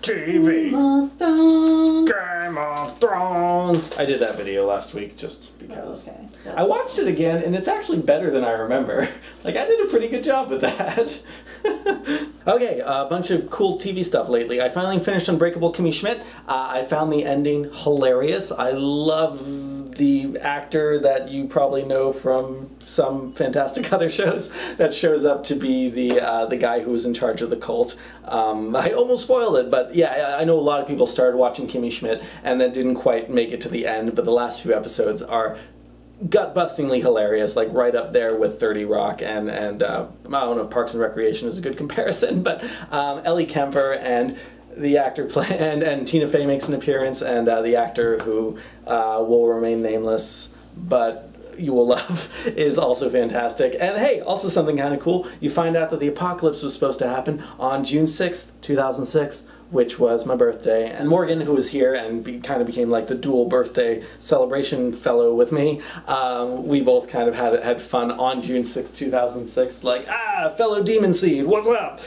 TV. Game of Thrones. I did that video last week just because. Oh, okay. Yeah. I watched it again and it's actually better than I remember. Like, I did a pretty good job with that. Okay, a bunch of cool TV stuff lately. I finally finished Unbreakable, Kimmy Schmidt. I found the ending hilarious. I love the actor that you probably know from some fantastic other shows that shows up to be the guy who was in charge of the cult. I almost spoiled it, but yeah, I know a lot of people started watching Kimmy Schmidt and then didn't quite make it to the end, but the last few episodes are gut-bustingly hilarious, like right up there with 30 Rock and I don't know if Parks and Recreation is a good comparison, but Ellie Kemper and the actor and Tina Fey makes an appearance, and the actor who will remain nameless, but you will love, is also fantastic. And hey, also something kind of cool, you find out that the apocalypse was supposed to happen on June 6th, 2006, which was my birthday. And Morgan, who was here and kind of became like the dual birthday celebration fellow with me, we both kind of had fun on June 6th, 2006, like, fellow Demon Seed, what's up?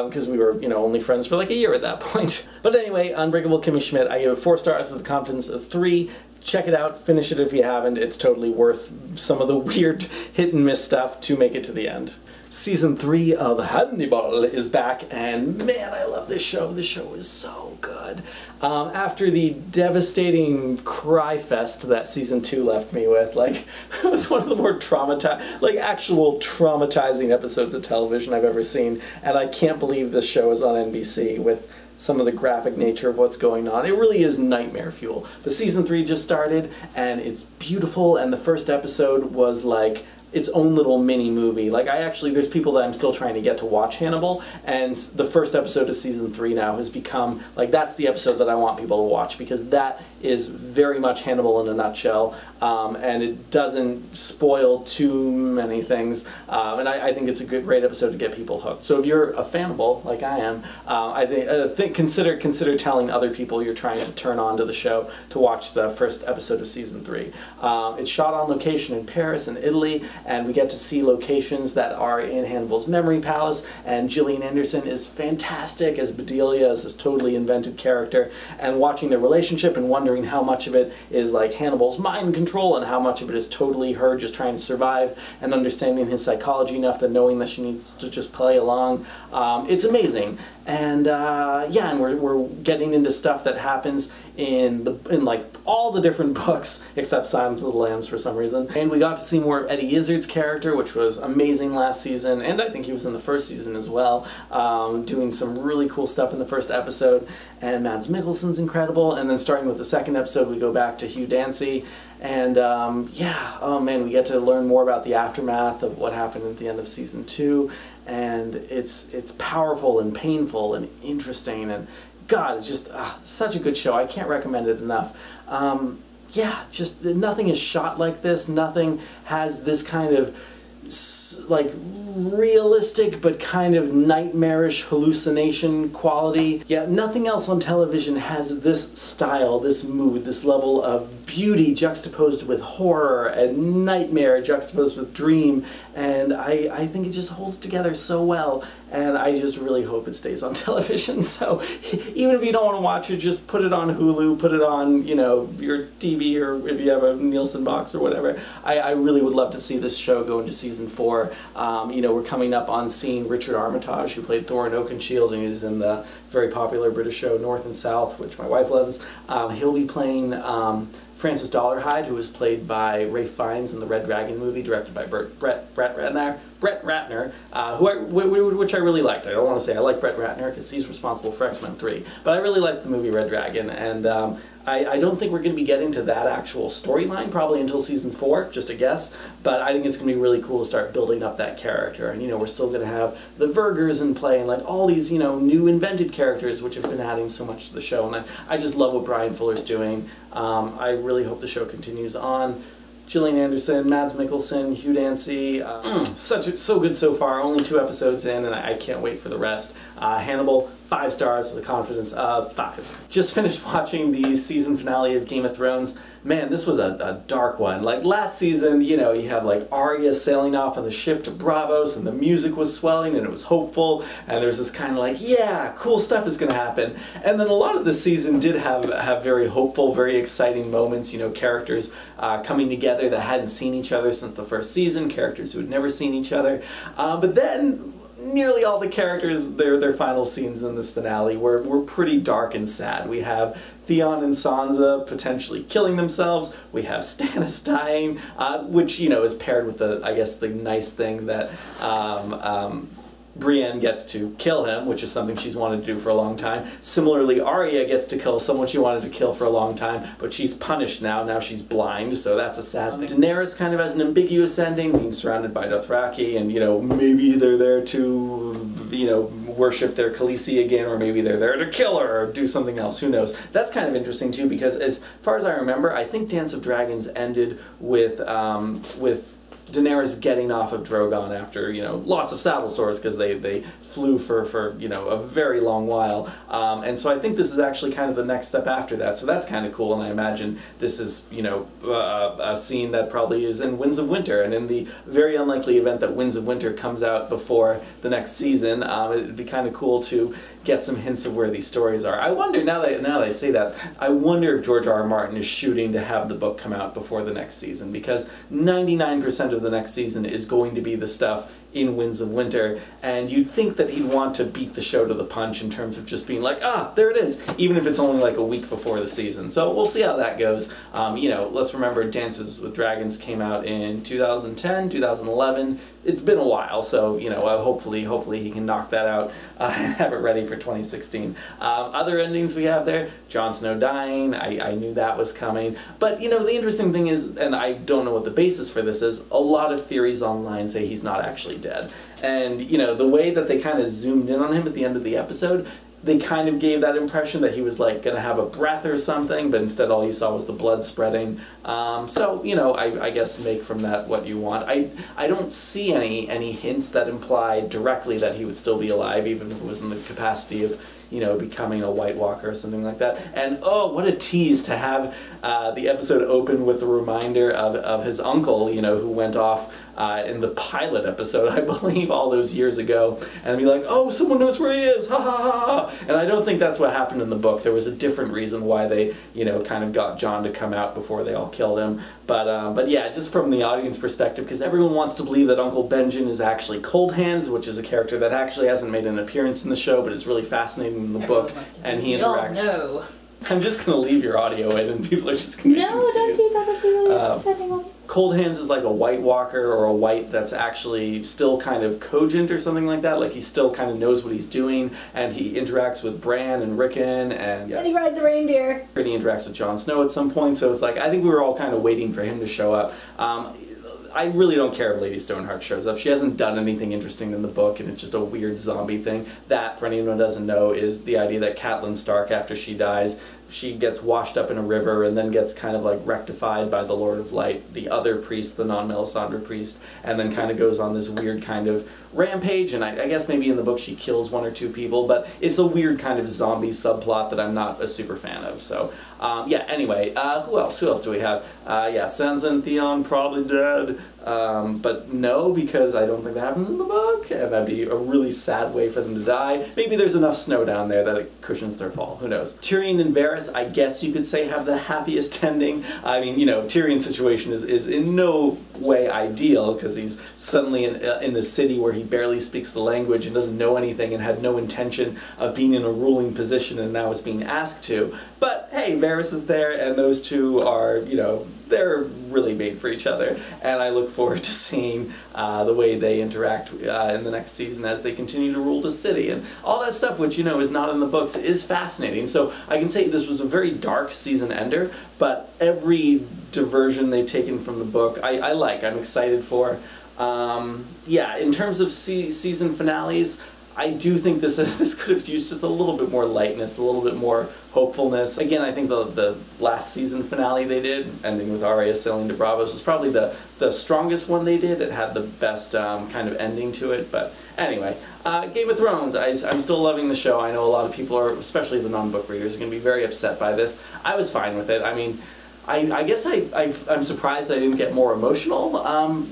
Because we were, only friends for like a year at that point. But anyway, Unbreakable Kimmy Schmidt, I gave it 4 stars with a confidence of 3. Check it out, finish it if you haven't. It's totally worth some of the weird hit and miss stuff to make it to the end. Season 3 of Hannibal is back, and man, I love this show. This show is so good. After the devastating cry fest that Season 2 left me with, like, it was one of the more actual traumatizing episodes of television I've ever seen, and I can't believe this show is on NBC with some of the graphic nature of what's going on. It really is nightmare fuel. But Season 3 just started, and it's beautiful, and the first episode was like its own little mini movie. Like, there's people that I'm still trying to get to watch Hannibal, and the first episode of Season 3 now has become, like, that's the episode that I want people to watch, because that is very much Hannibal in a nutshell, and it doesn't spoil too many things, and I think it's a great episode to get people hooked. So if you're a fanable, like I am, I think consider telling other people you're trying to turn on to the show to watch the first episode of Season 3. It's shot on location in Paris and Italy, and we get to see locations that are in Hannibal's memory palace, and Gillian Anderson is fantastic as Bedelia, as this totally invented character, and watching their relationship and wondering how much of it is like Hannibal's mind control and how much of it is totally her just trying to survive and understanding his psychology enough that knowing that she needs to just play along. It's amazing. And yeah, and we're getting into stuff that happens in like all the different books except Silence of the Lambs for some reason. And we got to see more of Eddie Izzard's character, which was amazing last season, and I think he was in the first season as well, doing some really cool stuff in the first episode. And Mads Mikkelsen's incredible. And then starting with the second episode, we go back to Hugh Dancy. And yeah, oh man, we get to learn more about the aftermath of what happened at the end of Season 2. And it's powerful and painful and interesting, and God, it's just such a good show. I can't recommend it enough. Yeah, just nothing is shot like this. Nothing has this kind of like realistic but kind of nightmarish hallucination quality. Yeah, nothing else on television has this style, this mood, this level of beauty juxtaposed with horror and nightmare juxtaposed with dream, and I think it just holds together so well, and I just really hope it stays on television. So even if you don't want to watch it, just put it on Hulu, put it on, your TV, or if you have a Nielsen box or whatever. I really would love to see this show go into Season 4. We're coming up on seeing Richard Armitage, who played Thor in Oakenshield, and he's in the very popular British show North and South, which my wife loves. He'll be playing Francis Dollarhide, who was played by Ralph Fiennes in the Red Dragon movie, directed by Brett Ratner, which I really liked. I don't want to say I like Brett Ratner because he's responsible for X-Men 3, but I really liked the movie Red Dragon, and I don't think we're going to be getting to that actual storyline probably until Season 4, just a guess, but I think it's going to be really cool to start building up that character, and we're still going to have the Vergers in play, and like all these new invented characters which have been adding so much to the show, and I just love what Brian Fuller's doing. I really hope the show continues on. Gillian Anderson, Mads Mikkelsen, Hugh Dancy, so good so far. Only 2 episodes in, and I can't wait for the rest. Hannibal, 5 stars with a confidence of 5. Just finished watching the season finale of Game of Thrones. Man, this was a dark one. Like last season, you know, you have like Arya sailing off on the ship to Bravos, and the music was swelling and it was hopeful, and there's this kind of like, yeah, cool stuff is going to happen. And then a lot of the season did have very hopeful, very exciting moments, you know, characters coming together that hadn't seen each other since the first season, characters who had never seen each other. But then nearly all the characters, their final scenes in this finale were pretty dark and sad. We have Theon and Sansa potentially killing themselves. We have Stannis dying, which, you know, is paired with the, I guess, the nice thing that Brienne gets to kill him, which is something she's wanted to do for a long time. Similarly, Arya gets to kill someone she wanted to kill for a long time, but she's punished now. Now she's blind, so that's a sad thing. Daenerys kind of has an ambiguous ending, being surrounded by Dothraki, and, you know, maybe they're there to, you know, worship their Khaleesi again, or maybe they're there to kill her or do something else. Who knows? That's kind of interesting too, because as far as I remember, I think Dance of Dragons ended with Daenerys getting off of Drogon after, you know, lots of saddle sores, because they flew for you know, a very long while. And so I think this is actually kind of the next step after that. So that's kind of cool, and I imagine this is, you know, a scene that probably is in Winds of Winter. And in the very unlikely event that Winds of Winter comes out before the next season, it'd be kind of cool to get some hints of where these stories are. I wonder, now that I say that, I wonder if George R.R. Martin is shooting to have the book come out before the next season, because 99% of the next season is going to be the stuff in Winds of Winter, and you'd think that he'd want to beat the show to the punch in terms of just being like, ah, there it is, even if it's only like a week before the season. So we'll see how that goes. You know, let's remember Dances with Dragons came out in 2010, 2011. It's been a while, so, you know, hopefully he can knock that out and have it ready for 2016. Other endings we have there, Jon Snow dying, I knew that was coming. But, you know, the interesting thing is, and I don't know what the basis for this is, a lot of theories online say he's not actually dead. And, you know, the way that they kind of zoomed in on him at the end of the episode, they kind of gave that impression that he was like going to have a breath or something, but instead all you saw was the blood spreading. So, you know, I guess make from that what you want. I don't see any hints that imply directly that he would still be alive, even if it was in the capacity of, you know, becoming a White Walker or something like that. And oh, what a tease to have the episode open with the reminder of his uncle, you know, who went off in the pilot episode, I believe, all those years ago, and be like, oh, someone knows where he is, ha ha ha ha. And I don't think that's what happened in the book. There was a different reason why they, you know, kind of got Jon to come out before they all killed him. But yeah, just from the audience perspective, because everyone wants to believe that Uncle Benjen is actually Cold Hands, which is a character that actually hasn't made an appearance in the show, but is really fascinating in the book, and he interacts. No. I'm just going to leave your audio in, and people are just going to No, don't do that. That'd be really upsetting. Cold Hands is like a White Walker, or a White that's actually still kind of cogent or something like that. Like he still kind of knows what he's doing, and he interacts with Bran and Rickon, and yes. And he rides a reindeer. And he interacts with Jon Snow at some point, so it's like, I think we were all kind of waiting for him to show up. I really don't care if Lady Stoneheart shows up. She hasn't done anything interesting in the book, and it's just a weird zombie thing. That, for anyone who doesn't know, is the idea that Catelyn Stark, after she dies, she gets washed up in a river and then gets kind of like rectified by the Lord of Light, the other priest, the non-Melisandre priest, and then kind of goes on this weird kind of rampage, and I guess maybe in the book she kills 1 or 2 people, but it's a weird kind of zombie subplot that I'm not a super fan of. So yeah, anyway, who else do we have? Yeah, Sansa and Theon probably dead, but no, because I don't think that happens in the book, and that'd be a really sad way for them to die. Maybe there's enough snow down there that it cushions their fall, who knows. Tyrion and Varys, I guess you could say, have the happiest ending. I mean, you know, Tyrion's situation is in no way ideal, because he's suddenly in the city where he barely speaks the language and doesn't know anything and had no intention of being in a ruling position, and now is being asked to. But hey, Varys is there, and those two are, you know, they're really made for each other, and I look forward to seeing the way they interact in the next season as they continue to rule the city, and all that stuff, which, you know, is not in the books, is fascinating. So I can say this was a very dark season ender, but every diversion they've taken from the book, I'm excited for. Yeah, in terms of season finales, I do think this could have used just a little bit more lightness, a little bit more hopefulness. Again, I think the last season finale they did, ending with Arya sailing to Bravos, was probably the strongest one they did. It had the best kind of ending to it. But anyway, Game of Thrones, I'm still loving the show. I know a lot of people are, especially the non-book readers, are going to be very upset by this. I was fine with it. I mean, I guess I'm surprised I didn't get more emotional.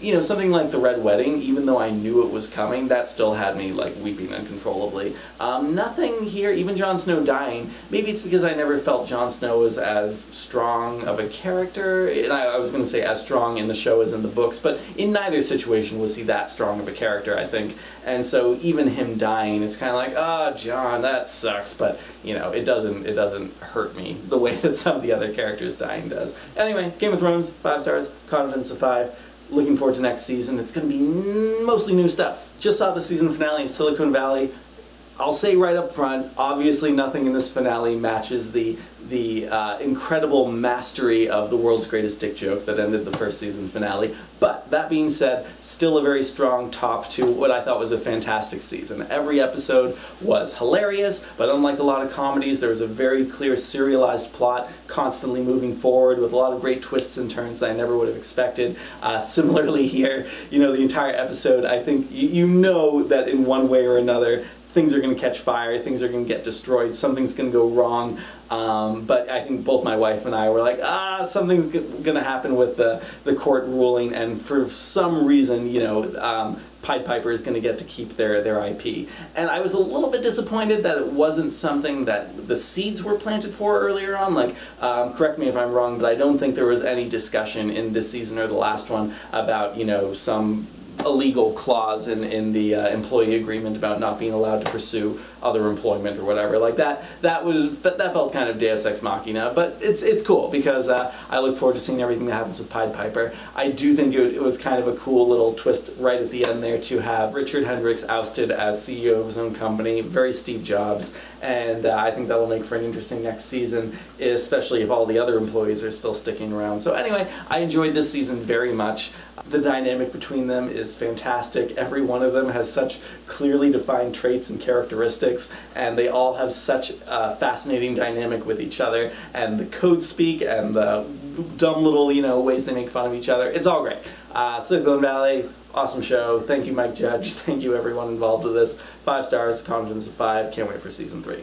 You know, something like The Red Wedding, even though I knew it was coming, that still had me like weeping uncontrollably. Nothing here, even Jon Snow dying. Maybe it's because I never felt Jon Snow was as strong of a character. And I was going to say as strong in the show as in the books, but in neither situation was he that strong of a character, I think. And so even him dying, it's kind of like, oh, Jon, that sucks. But you know, it doesn't hurt me the way that some of the other characters dying does. Anyway, Game of Thrones, 5 stars, confidence of 5. Looking forward to next season. It's going to be mostly new stuff. Just saw the season finale of Silicon Valley. I'll say right up front, obviously nothing in this finale matches the incredible mastery of the world's greatest dick joke that ended the first season finale. But that being said, still a very strong top to what I thought was a fantastic season. Every episode was hilarious, but unlike a lot of comedies, there was a very clear serialized plot constantly moving forward with a lot of great twists and turns that I never would have expected. Similarly here, you know, the entire episode, I think you know that in one way or another, things are going to catch fire, things are going to get destroyed, something's going to go wrong. But I think both my wife and I were like, something's going to happen with the court ruling, and for some reason, you know, Pied Piper is going to get to keep their IP. And I was a little bit disappointed that it wasn't something that the seeds were planted for earlier on. Like, correct me if I'm wrong, but I don't think there was any discussion in this season or the last one about, you know, some illegal clause in the employee agreement about not being allowed to pursue other employment or whatever. Like that felt kind of Deus Ex Machina, but it's cool because I look forward to seeing everything that happens with Pied Piper. I do think it was kind of a cool little twist right at the end there to have Richard Hendricks ousted as CEO of his own company, very Steve Jobs, and I think that'll make for an interesting next season, especially if all the other employees are still sticking around. So anyway, I enjoyed this season very much. The dynamic between them is fantastic. Every one of them has such clearly defined traits and characteristics, and they all have such a fascinating dynamic with each other, and the code speak and the dumb little, you know, ways they make fun of each other. It's all great. Silicon Valley, awesome show. Thank you, Mike Judge. Thank you, everyone involved with this. 5 stars, confidence of 5. Can't wait for season 3.